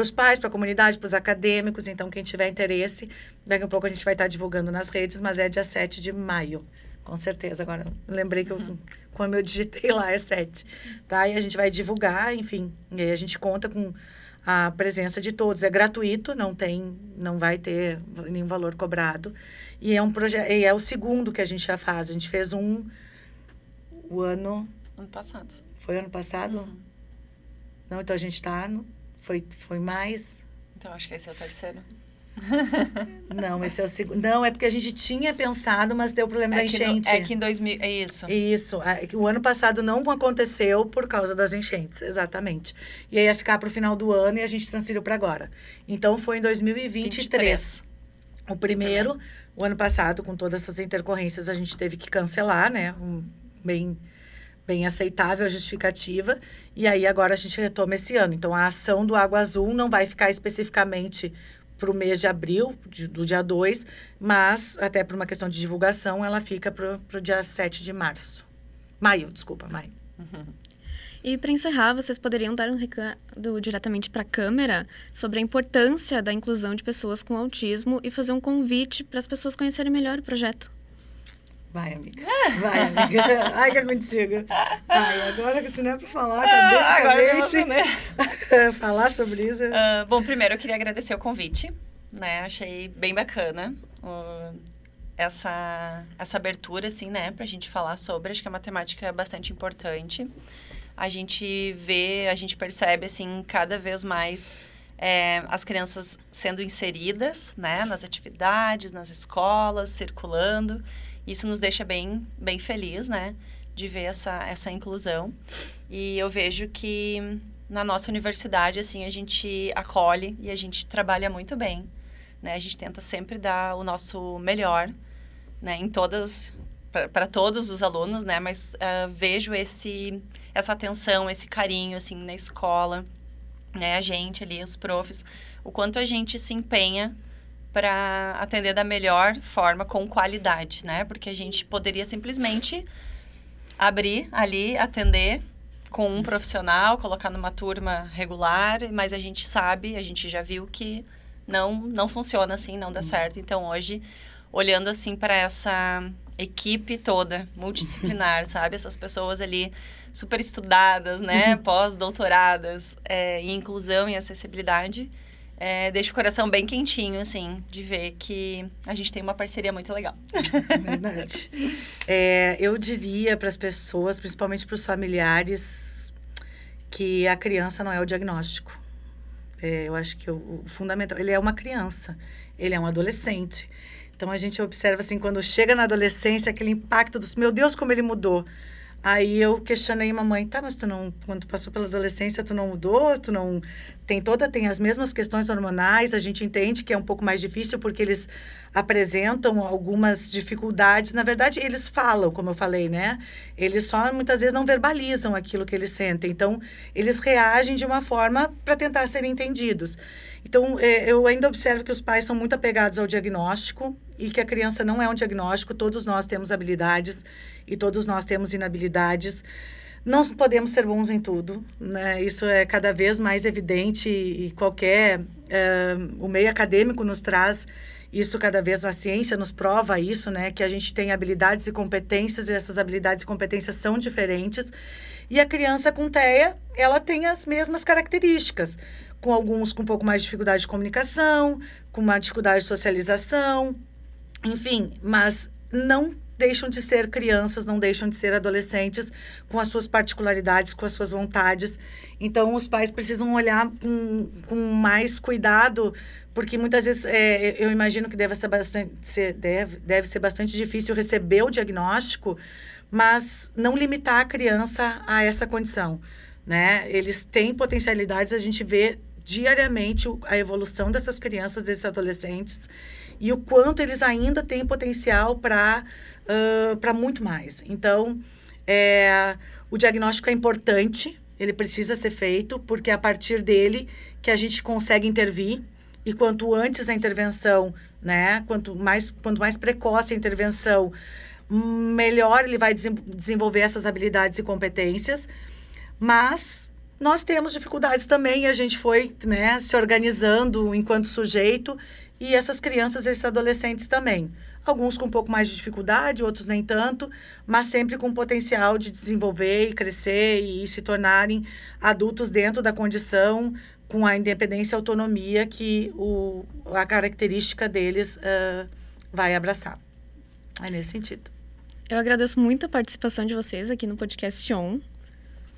os pais, para a comunidade, para os acadêmicos. Então quem tiver interesse, daqui a pouco a gente vai estar divulgando nas redes, mas é dia 7 de maio. Com certeza, agora lembrei que quando eu digitei lá é 7, tá? E a gente vai divulgar, enfim, e aí a gente conta com a presença de todos. É gratuito, não vai ter nenhum valor cobrado. E é um projeto, e é o segundo que a gente já faz. A gente fez ano passado. Foi ano passado? Uhum. Não, então a gente está foi mais. Então acho que esse é o terceiro. Não, esse é o segundo. Não, é porque a gente tinha pensado, mas deu problema da enchente. É que em 2000... É isso. Isso. O ano passado não aconteceu por causa das enchentes, exatamente. E aí ia ficar para o final do ano e a gente transferiu para agora. Então, foi em 2023. O primeiro, o ano passado, com todas essas intercorrências, a gente teve que cancelar, né? Bem aceitável a justificativa. E aí, agora a gente retoma esse ano. Então, a ação do Água Azul não vai ficar especificamente para o mês de abril, do dia 2, mas até por uma questão de divulgação, ela fica para o dia 7 de março. Maio. Uhum. E para encerrar, vocês poderiam dar um recado diretamente para a câmera sobre a importância da inclusão de pessoas com autismo e fazer um convite para as pessoas conhecerem melhor o projeto. Vai, amiga. Ai, que é contigo. Ai, agora que se não é para falar, academicamente, falar sobre isso. Bom, primeiro eu queria agradecer o convite, né? Achei bem bacana essa abertura, assim, né? Pra gente falar sobre. Acho que a matemática é bastante importante. A gente percebe, assim, cada vez mais as crianças sendo inseridas, né? Nas atividades, nas escolas, circulando. Isso nos deixa bem feliz, né, de ver essa inclusão. E eu vejo que na nossa universidade, assim, a gente acolhe e a gente trabalha muito bem, né? A gente tenta sempre dar o nosso melhor, né, para todos os alunos, né? Mas vejo essa atenção, esse carinho, assim, na escola, né? A gente ali, os profs, o quanto a gente se empenha para atender da melhor forma, com qualidade, né? Porque a gente poderia simplesmente abrir ali, atender com um profissional, colocar numa turma regular, mas a gente já viu que não funciona assim, não dá certo. Então, hoje, olhando assim para essa equipe toda, multidisciplinar, sabe? Essas pessoas ali super estudadas, né? Pós-doutoradas em inclusão e acessibilidade, deixa o coração bem quentinho, assim, de ver que a gente tem uma parceria muito legal. Verdade. Eu diria para as pessoas, principalmente para os familiares, que a criança não é o diagnóstico. Eu acho que o fundamental, ele é uma criança, ele é um adolescente. Então, a gente observa, assim, quando chega na adolescência, aquele impacto dos, meu Deus, como ele mudou. Aí eu questionei mamãe, tá, mas quando tu passou pela adolescência, tu não mudou? Tu não... Tem as mesmas questões hormonais, a gente entende que é um pouco mais difícil porque eles apresentam algumas dificuldades. Na verdade, eles falam, como eu falei, né? Eles só, muitas vezes, não verbalizam aquilo que eles sentem. Então, eles reagem de uma forma para tentar serem entendidos. Então, eu ainda observo que os pais são muito apegados ao diagnóstico e que a criança não é um diagnóstico. Todos nós temos habilidades e todos nós temos inabilidades. Não podemos ser bons em tudo, né? Isso é cada vez mais evidente e o meio acadêmico nos traz isso cada vez, a ciência nos prova isso, né? Que a gente tem habilidades e competências e essas habilidades e competências são diferentes. E a criança com TEA, ela tem as mesmas características, com alguns com um pouco mais de dificuldade de comunicação, com uma dificuldade de socialização, enfim, mas não deixam de ser crianças, não deixam de ser adolescentes com as suas particularidades, com as suas vontades. Então, os pais precisam olhar com mais cuidado, porque muitas vezes eu imagino que deve ser bastante difícil receber o diagnóstico, mas não limitar a criança a essa condição, né? Eles têm potencialidades, a gente vê diariamente a evolução dessas crianças, desses adolescentes, e o quanto eles ainda têm potencial para muito mais. Então, o diagnóstico é importante, ele precisa ser feito, porque é a partir dele que a gente consegue intervir, e quanto antes a intervenção, né, quanto mais precoce a intervenção, melhor ele vai desenvolver essas habilidades e competências. Mas nós temos dificuldades também, e a gente foi, né, se organizando enquanto sujeito, e essas crianças, esses adolescentes também. Alguns com um pouco mais de dificuldade, outros nem tanto, mas sempre com potencial de desenvolver e crescer e se tornarem adultos dentro da condição, com a independência e autonomia que a característica deles vai abraçar. É nesse sentido. Eu agradeço muito a participação de vocês aqui no podcast ON.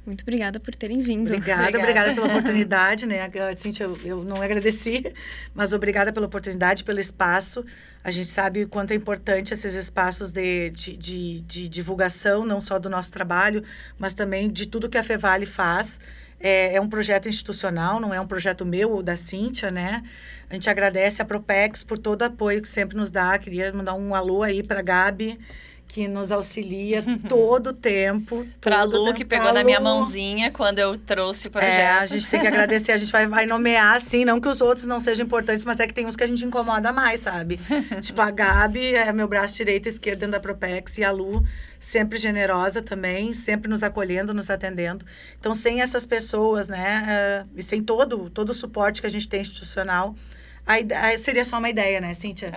Muito obrigada por terem vindo. Obrigada pela oportunidade, né? Cíntia, eu não agradeci, mas obrigada pela oportunidade, pelo espaço. A gente sabe o quanto é importante esses espaços de divulgação, não só do nosso trabalho, mas também de tudo que a Fevale faz. É um projeto institucional, não é um projeto meu ou da Cíntia, né? A gente agradece a Propex por todo o apoio que sempre nos dá. Queria mandar um alô aí para a Gabi, que nos auxilia todo o tempo. Para a Lu, que pegou na minha mãozinha quando eu trouxe o projeto. A gente tem que agradecer, a gente vai nomear, assim, não que os outros não sejam importantes, mas é que tem uns que a gente incomoda mais, sabe? Tipo, a Gabi é meu braço direito e esquerdo dentro da Propex, e a Lu, sempre generosa também, sempre nos acolhendo, nos atendendo. Então, sem essas pessoas, né, e sem todo o suporte que a gente tem institucional, aí seria só uma ideia, né, Cíntia?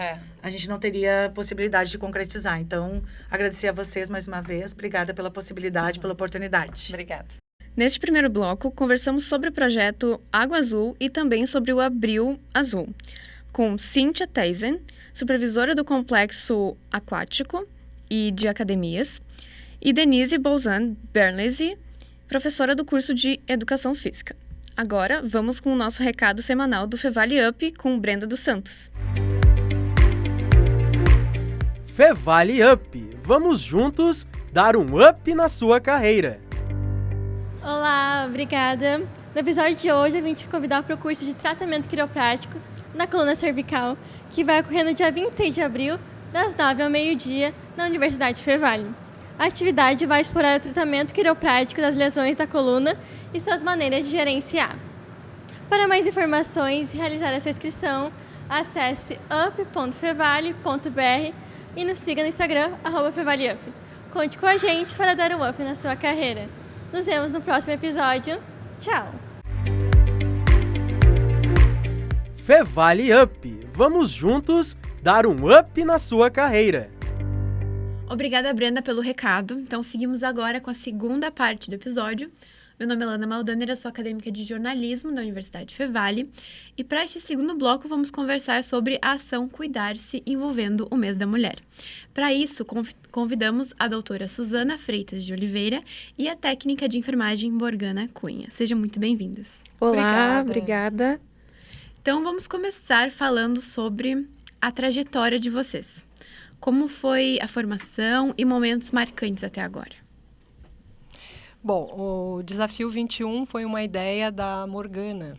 A gente não teria possibilidade de concretizar. Então, agradecer a vocês mais uma vez. Obrigada pela possibilidade, pela oportunidade. Obrigada. Neste primeiro bloco, conversamos sobre o projeto Água Azul e também sobre o Abril Azul, com Cíntia Theisen, supervisora do Complexo Aquático e de Academias, e Denise Bolzan Bernlese, professora do curso de Educação Física. Agora, vamos com o nosso recado semanal do Fevale Up com Brenda dos Santos. Fevale Up! Vamos juntos dar um up na sua carreira! Olá, obrigada! No episódio de hoje, eu vim te convidar para o curso de Tratamento Quiroprático na coluna cervical, que vai ocorrer no dia 26 de abril, das 9 ao meio-dia, na Universidade Fevale. A atividade vai explorar o tratamento quiroprático das lesões da coluna e suas maneiras de gerenciar. Para mais informações e realizar a sua inscrição, acesse up.fevale.br e nos siga no Instagram, @FevaleUp. Conte com a gente para dar um up na sua carreira. Nos vemos no próximo episódio. Tchau! Fevale Up. Vamos juntos dar um up na sua carreira. Obrigada, Brenda, pelo recado. Então, seguimos agora com a segunda parte do episódio. Meu nome é Lana Maldaner, eu sou acadêmica de jornalismo da Universidade Fevale. E para este segundo bloco, vamos conversar sobre a ação Cuidar-se envolvendo o mês da mulher. Para isso, convidamos a doutora Suzana Freitas de Oliveira e a técnica de enfermagem Morgana Cunha. Sejam muito bem-vindas. Olá, obrigada. Então, vamos começar falando sobre a trajetória de vocês. Como foi a formação e momentos marcantes até agora? Bom, o Desafio 21 foi uma ideia da Morgana.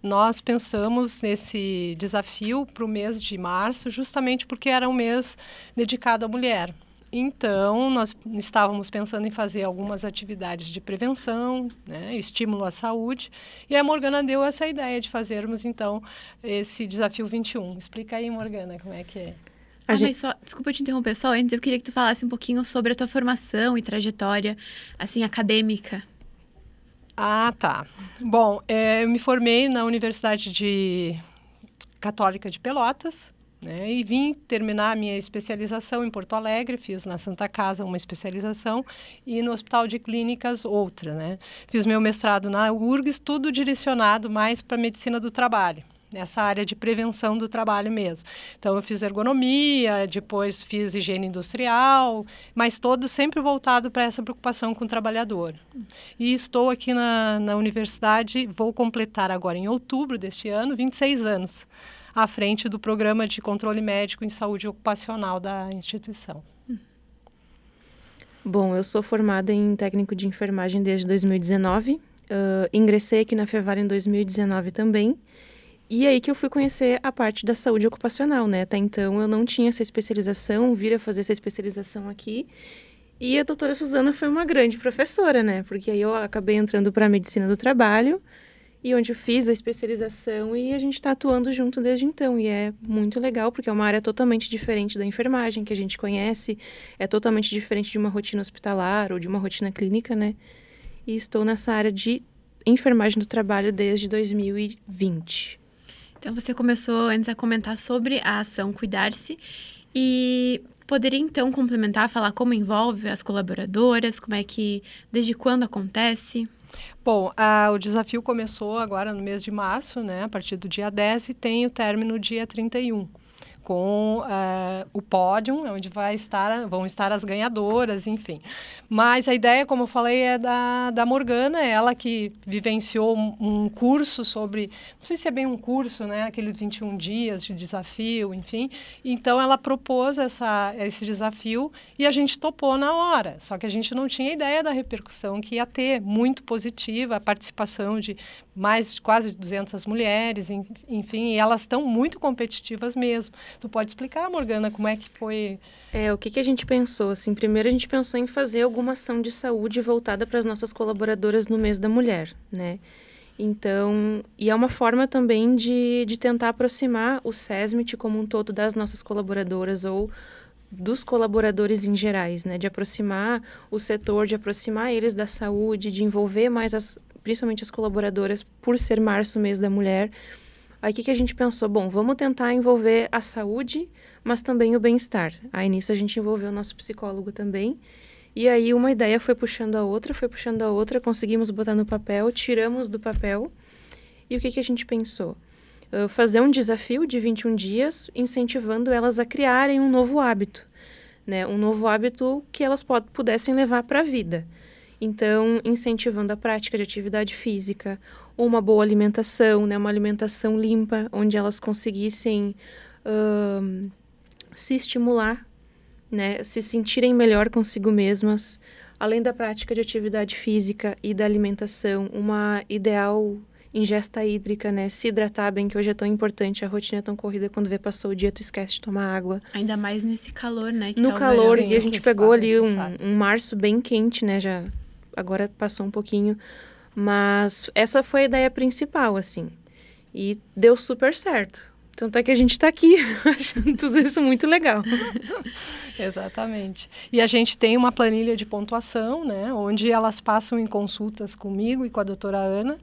Nós pensamos nesse desafio para o mês de março, justamente porque era um mês dedicado à mulher. Então, nós estávamos pensando em fazer algumas atividades de prevenção, né, estímulo à saúde, e a Morgana deu essa ideia de fazermos, então, esse Desafio 21. Explica aí, Morgana, como é que é. Mas desculpa te interromper, só antes eu queria que tu falasse um pouquinho sobre a tua formação e trajetória, assim, acadêmica. Ah, tá. Bom, eu me formei na Universidade Católica de Pelotas, né, e vim terminar a minha especialização em Porto Alegre, fiz na Santa Casa uma especialização e no Hospital de Clínicas outra, né. Fiz meu mestrado na URGS, tudo direcionado mais para a medicina do trabalho. Nessa área de prevenção do trabalho mesmo. Então, eu fiz ergonomia, depois fiz higiene industrial, mas todo sempre voltado para essa preocupação com o trabalhador. E estou aqui na universidade, vou completar agora em outubro deste ano, 26 anos, à frente do Programa de Controle Médico em Saúde Ocupacional da instituição. Bom, eu sou formada em técnico de enfermagem desde 2019, ingressei aqui na Fevale em 2019 também, e aí que eu fui conhecer a parte da saúde ocupacional, né? Até então eu não tinha essa especialização, vir a fazer essa especialização aqui. E a doutora Suzana foi uma grande professora, né? Porque aí eu acabei entrando para a medicina do trabalho, e onde eu fiz a especialização e a gente está atuando junto desde então. E é muito legal, porque é uma área totalmente diferente da enfermagem que a gente conhece, é totalmente diferente de uma rotina hospitalar ou de uma rotina clínica, né? E estou nessa área de enfermagem do trabalho desde 2020. Então, você começou antes a comentar sobre a ação Cuidar-se e poderia, então, complementar, falar como envolve as colaboradoras, como é que, desde quando acontece? Bom, o desafio começou agora no mês de março, né, a partir do dia 10 e tem o término dia 31. Com o pódio, onde vão estar as ganhadoras, enfim. Mas a ideia, como eu falei, é da Morgana, ela que vivenciou um curso sobre, não sei se é bem um curso, né, aqueles 21 dias de desafio, enfim. Então, ela propôs esse desafio e a gente topou na hora. Só que a gente não tinha ideia da repercussão que ia ter, muito positiva, a participação de quase 200 mulheres, enfim, e elas estão muito competitivas mesmo. Tu pode explicar, Morgana, como é que foi? O que a gente pensou? Assim, primeiro a gente pensou em fazer alguma ação de saúde voltada para as nossas colaboradoras no mês da mulher, né? Então, e é uma forma também de tentar aproximar o SESMIT como um todo das nossas colaboradoras ou dos colaboradores em gerais, né? De aproximar o setor, de aproximar eles da saúde, de envolver mais principalmente as colaboradoras, por ser março, mês da mulher. Aí o que a gente pensou? Bom, vamos tentar envolver a saúde, mas também o bem-estar. Aí nisso a gente envolveu o nosso psicólogo também. E aí uma ideia foi puxando a outra, conseguimos botar no papel, tiramos do papel. E o que a gente pensou? Fazer um desafio de 21 dias, incentivando elas a criarem um novo hábito, né? Um novo hábito que elas pudessem levar para a vida. Então, incentivando a prática de atividade física, uma boa alimentação, né? Uma alimentação limpa, onde elas conseguissem se estimular, né? Se sentirem melhor consigo mesmas, além da prática de atividade física e da alimentação, uma ideal ingesta hídrica, né? Se hidratar bem, que hoje é tão importante, a rotina é tão corrida, quando passou o dia, tu esquece de tomar água. Ainda mais nesse calor, né? No calor, e a gente pegou ali um março bem quente, né? Já agora passou um pouquinho, mas essa foi a ideia principal, assim. E deu super certo. Tanto é que a gente tá aqui, achando tudo isso muito legal. Exatamente. E a gente tem uma planilha de pontuação, né, onde elas passam em consultas comigo e com a doutora Ana,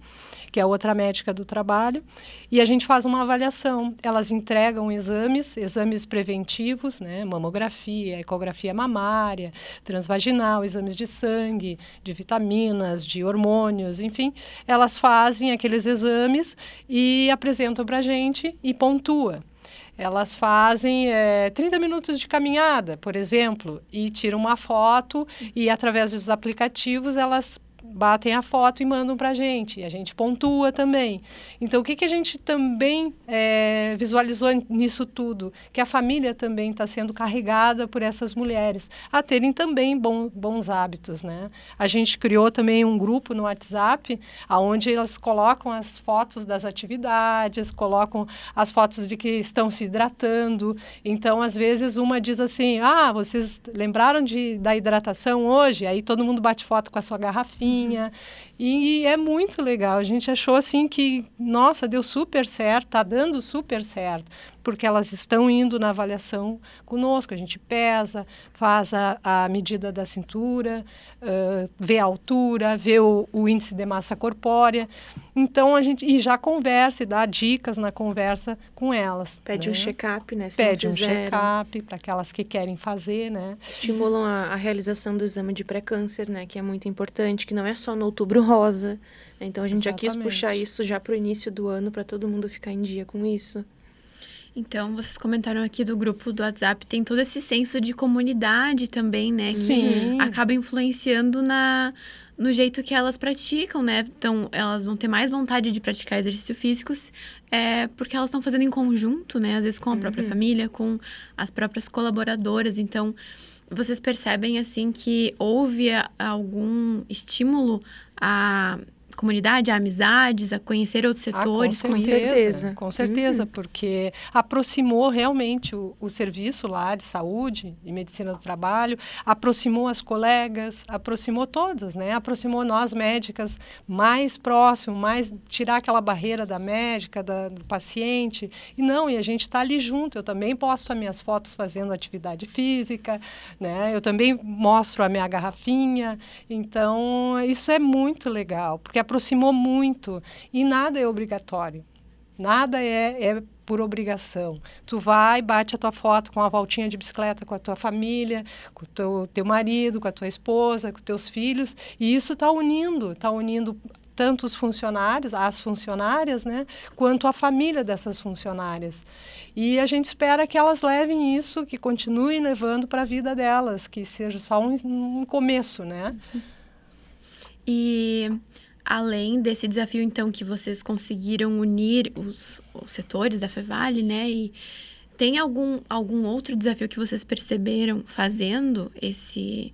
que é outra médica do trabalho, e a gente faz uma avaliação. Elas entregam exames preventivos, né, mamografia, ecografia mamária, transvaginal, exames de sangue, de vitaminas, de hormônios, enfim. Elas fazem aqueles exames e apresentam para a gente e pontua. Elas fazem 30 minutos de caminhada, por exemplo, e tiram uma foto e, através dos aplicativos, elas batem a foto e mandam para a gente. E a gente pontua também. Então, o que a gente também visualizou nisso tudo? Que a família também está sendo carregada por essas mulheres a terem também bons hábitos, né? A gente criou também um grupo no WhatsApp, onde elas colocam as fotos das atividades, colocam as fotos de que estão se hidratando. Então, às vezes, uma diz assim, vocês lembraram da hidratação hoje? Aí todo mundo bate foto com a sua garrafinha. E é muito legal. A gente achou assim que, nossa, deu super certo, está dando super certo, porque elas estão indo na avaliação conosco. A gente pesa, faz a medida da cintura, vê a altura, vê o índice de massa corpórea. Então, a gente já conversa e dá dicas na conversa com elas. Pede um check-up, né? Pede um check-up para aquelas que querem fazer, né? Estimulam a realização do exame de pré-câncer, né? Que é muito importante, que não é só no Outubro Rosa. Então, a gente já quis puxar isso já para o início do ano, para todo mundo ficar em dia com isso. Então, vocês comentaram aqui do grupo do WhatsApp, tem todo esse senso de comunidade também, né? Sim. Que acaba influenciando no jeito que elas praticam, né? Então, elas vão ter mais vontade de praticar exercícios físicos porque elas estão fazendo em conjunto, né? Às vezes com a própria família, com as próprias colaboradoras. Então, vocês percebem, assim, que houve algum estímulo a comunidade, a amizades, a conhecer outros setores. Com certeza. Com certeza, porque aproximou realmente o serviço lá de saúde e medicina do trabalho, aproximou as colegas, aproximou todas, né? Aproximou nós médicas mais próximo, tirar aquela barreira da médica, do paciente. E a gente está ali junto. Eu também posto as minhas fotos fazendo atividade física, né? Eu também mostro a minha garrafinha. Então, isso é muito legal, porque aproximou muito e nada é obrigatório, nada é por obrigação. Tu vai, bate a tua foto com uma voltinha de bicicleta com a tua família, com o teu marido, com a tua esposa, com teus filhos, e isso está unindo tanto os funcionários, as funcionárias, né, quanto a família dessas funcionárias. E a gente espera que elas levem isso, que continuem levando para a vida delas, que seja só um começo, né? E além desse desafio, então, que vocês conseguiram unir os setores da Fevale, né? E tem algum outro desafio que vocês perceberam fazendo esse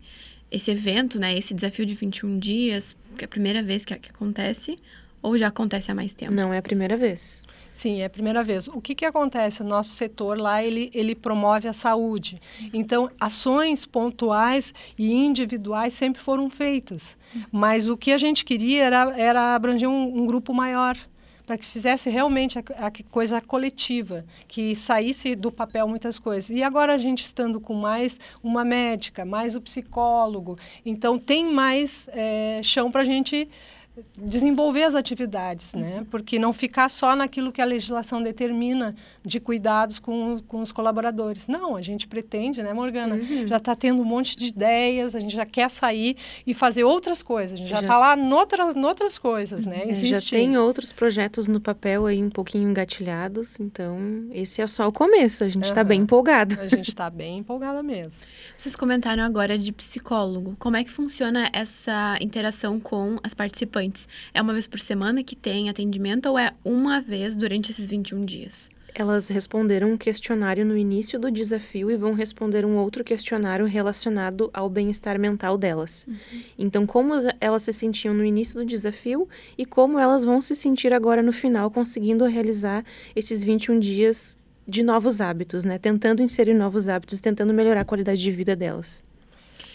evento, né? Esse desafio de 21 dias, que é a primeira vez que acontece, ou já acontece há mais tempo? Não, é a primeira vez. Sim, é a primeira vez. O que acontece? O nosso setor lá, ele promove a saúde. Então, ações pontuais e individuais sempre foram feitas. Mas o que a gente queria era abranger um grupo maior, para que fizesse realmente a coisa coletiva, que saísse do papel muitas coisas. E agora a gente estando com mais uma médica, mais o psicólogo, então tem mais chão para a gente desenvolver as atividades, né? Porque não ficar só naquilo que a legislação determina de cuidados com os colaboradores. Não, a gente pretende, né, Morgana? Já está tendo um monte de ideias, a gente já quer sair e fazer outras coisas. A gente já está lá noutras coisas, né? Já tem outros projetos no papel aí um pouquinho engatilhados, então esse é só o começo, a gente está bem empolgado. A gente está bem empolgada mesmo. Vocês comentaram agora de psicólogo. Como é que funciona essa interação com as participantes? É uma vez por semana que tem atendimento ou é uma vez durante esses 21 dias? Elas responderam um questionário no início do desafio e vão responder um outro questionário relacionado ao bem-estar mental delas. Então, como elas se sentiam no início do desafio e como elas vão se sentir agora no final, conseguindo realizar esses 21 dias de novos hábitos, né? Tentando inserir novos hábitos, tentando melhorar a qualidade de vida delas.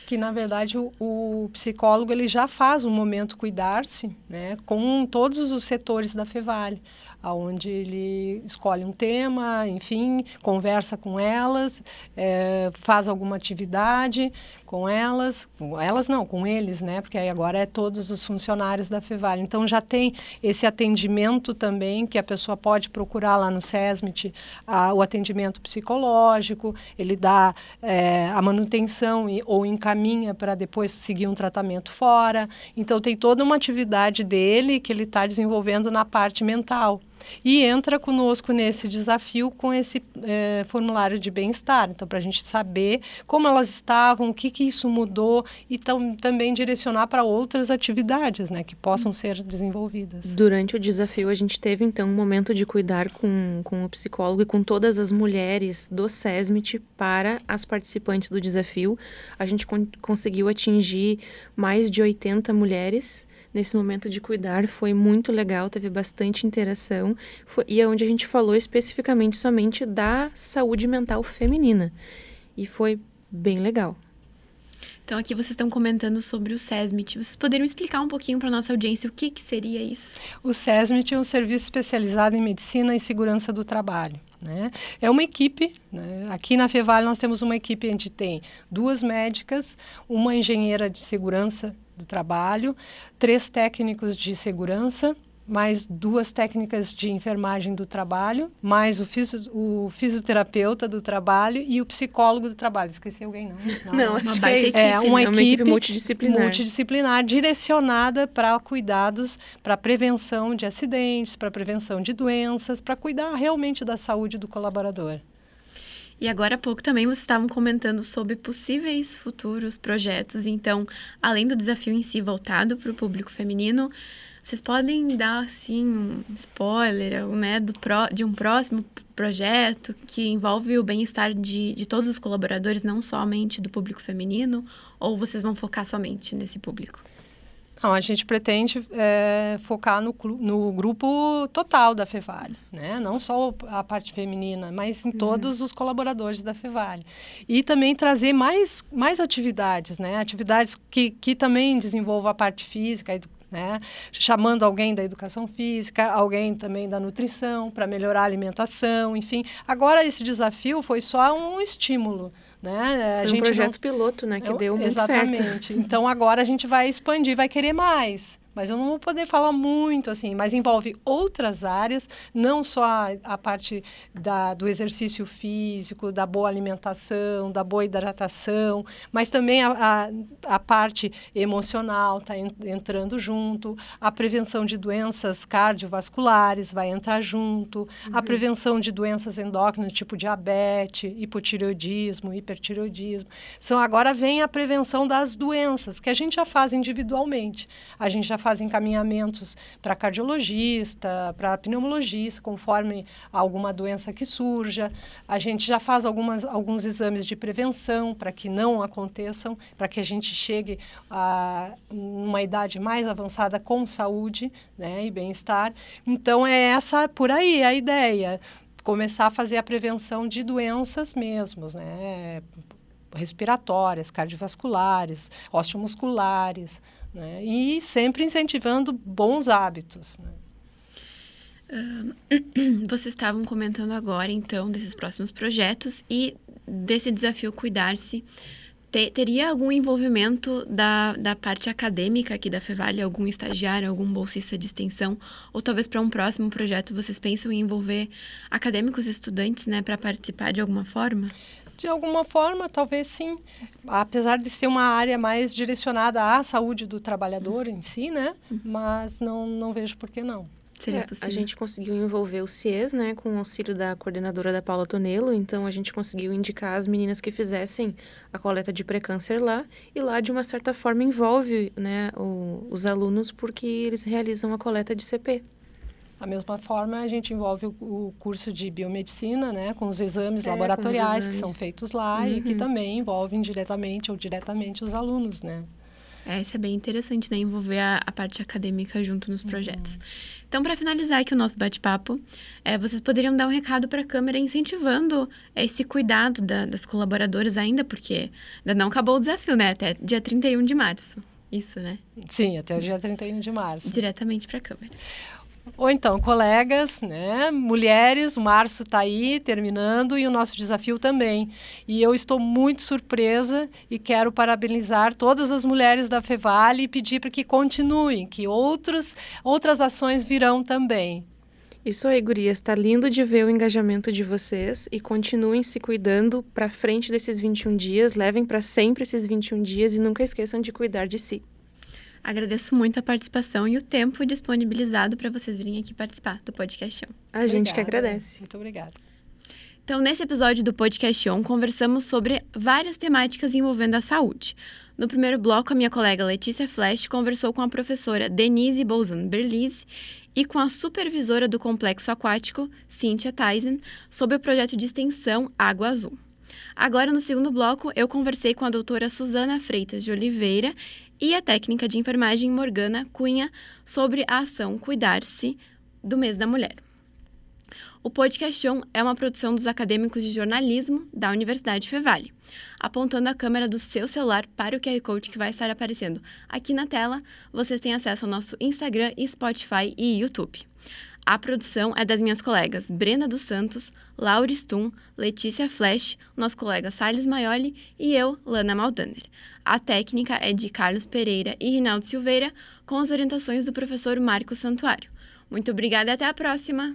Que, na verdade, o psicólogo ele já faz um momento cuidar-se, né, com todos os setores da Fevale. onde ele escolhe um tema, enfim, conversa com elas, faz alguma atividade com elas não, com eles, né? Porque aí agora é todos os funcionários da Fevale. Então já tem esse atendimento também, que a pessoa pode procurar lá no SESMIT, o atendimento psicológico, ele dá a manutenção ou encaminha para depois seguir um tratamento fora. Então tem toda uma atividade dele que ele está desenvolvendo na parte mental. E entra conosco nesse desafio com esse formulário de bem-estar. Então, para a gente saber como elas estavam, o que isso mudou e também direcionar para outras atividades, né, que possam ser desenvolvidas. Durante o desafio, a gente teve, então, um momento de cuidar com o psicólogo e com todas as mulheres do SESMIT para as participantes do desafio. A gente conseguiu atingir mais de 80 mulheres. Nesse momento de cuidar, foi muito legal, teve bastante interação, e é onde a gente falou especificamente somente da saúde mental feminina, e foi bem legal. Então, aqui vocês estão comentando sobre o SESMIT. Vocês poderiam explicar um pouquinho para a nossa audiência o que seria isso? O SESMIT é um serviço especializado em medicina e segurança do trabalho. Né? É uma equipe, né? Aqui na Fevale nós temos uma equipe onde tem 2 médicas, uma engenheira de segurança do trabalho, 3 técnicos de segurança, mais 2 técnicas de enfermagem do trabalho, mais o fisioterapeuta do trabalho e o psicólogo do trabalho. Esqueci alguém, não? Não, acho que é isso. É uma equipe multidisciplinar direcionada para cuidados, para prevenção de acidentes, para prevenção de doenças, para cuidar realmente da saúde do colaborador. E agora há pouco também vocês estavam comentando sobre possíveis futuros projetos. Então, além do desafio em si voltado para o público feminino, vocês podem dar, assim, um spoiler, né, de um próximo projeto que envolve o bem-estar de todos os colaboradores, não somente do público feminino, ou vocês vão focar somente nesse público? Não, a gente pretende focar no grupo total da Fevale, né? Não só a parte feminina, mas em todos os colaboradores da Fevale. E também trazer mais atividades, né? Atividades que também desenvolvam a parte física, né? Chamando alguém da educação física, alguém também da nutrição, para melhorar a alimentação, enfim. Agora, esse desafio foi só um estímulo, né? Foi um projeto piloto, né, que deu muito certo. Exatamente. Então, agora a gente vai expandir, vai querer mais. Mas eu não vou poder falar muito, assim, mas envolve outras áreas, não só a parte do exercício físico, da boa alimentação, da boa hidratação, mas também a parte emocional está entrando junto, a prevenção de doenças cardiovasculares vai entrar junto, a prevenção de doenças endócrinas, tipo diabetes, hipotireoidismo, hipertireoidismo. Agora vem a prevenção das doenças, que a gente já faz individualmente. A gente já faz encaminhamentos para cardiologista, para pneumologista, conforme alguma doença que surja. A gente já faz alguns exames de prevenção para que não aconteçam, para que a gente chegue a uma idade mais avançada com saúde, né, e bem-estar. Então, é por aí a ideia, começar a fazer a prevenção de doenças mesmos, né, respiratórias, cardiovasculares, osteomusculares, né? E sempre incentivando bons hábitos. Né? Vocês estavam comentando agora, então, desses próximos projetos e desse desafio Cuidar-se. Teria algum envolvimento da parte acadêmica aqui da Fevale, algum estagiário, algum bolsista de extensão? Ou talvez para um próximo projeto vocês pensam em envolver acadêmicos e estudantes, né, para participar de alguma forma? De alguma forma, talvez sim. Apesar de ser uma área mais direcionada à saúde do trabalhador em si, né? Mas não vejo por que não. Seria possível. A gente conseguiu envolver o CIES, né, com o auxílio da coordenadora da Paula Tonello, então a gente conseguiu indicar as meninas que fizessem a coleta de pré-câncer lá, e lá, de uma certa forma, envolve, né, os alunos, porque eles realizam a coleta de CP. Da mesma forma, a gente envolve o curso de biomedicina, né, com os exames laboratoriais que são feitos lá e que também envolvem diretamente ou diretamente os alunos, né. Isso é bem interessante, né, envolver a parte acadêmica junto nos projetos. Então, para finalizar aqui o nosso bate-papo, vocês poderiam dar um recado para a Câmara incentivando esse cuidado das colaboradoras ainda, porque ainda não acabou o desafio, né, até dia 31 de março. Isso, né? Sim, até o dia 31 de março. Diretamente para a Câmara. Ou então, colegas, né, mulheres, o março está aí, terminando, e o nosso desafio também. E eu estou muito surpresa e quero parabenizar todas as mulheres da Fevale e pedir para que continuem, que outras ações virão também. Isso aí, gurias, tá lindo de ver o engajamento de vocês e continuem se cuidando para frente desses 21 dias, levem para sempre esses 21 dias e nunca esqueçam de cuidar de si. Agradeço muito a participação e o tempo disponibilizado para vocês virem aqui participar do Podcast On. A gente que agradece. Muito obrigada. Então, nesse episódio do Podcast On, conversamos sobre várias temáticas envolvendo a saúde. No primeiro bloco, a minha colega Letícia Flash conversou com a professora Denise Bolzan Berlise e com a supervisora do Complexo Aquático, Cíntia Tyson, sobre o projeto de extensão Água Azul. Agora, no segundo bloco, eu conversei com a doutora Suzana Freitas de Oliveira e a técnica de enfermagem Morgana Cunha sobre a ação Cuidar-se do Mês da Mulher. O Podcast On é uma produção dos acadêmicos de jornalismo da Universidade Fevale. Apontando a câmera do seu celular para o QR Code que vai estar aparecendo aqui na tela, vocês têm acesso ao nosso Instagram, Spotify e YouTube. A produção é das minhas colegas Brena dos Santos, Laura Stum, Letícia Flash, nosso colega Salles Maioli e eu, Lana Maldaner. A técnica é de Carlos Pereira e Rinaldo Silveira, com as orientações do professor Marcos Santuário. Muito obrigada e até a próxima!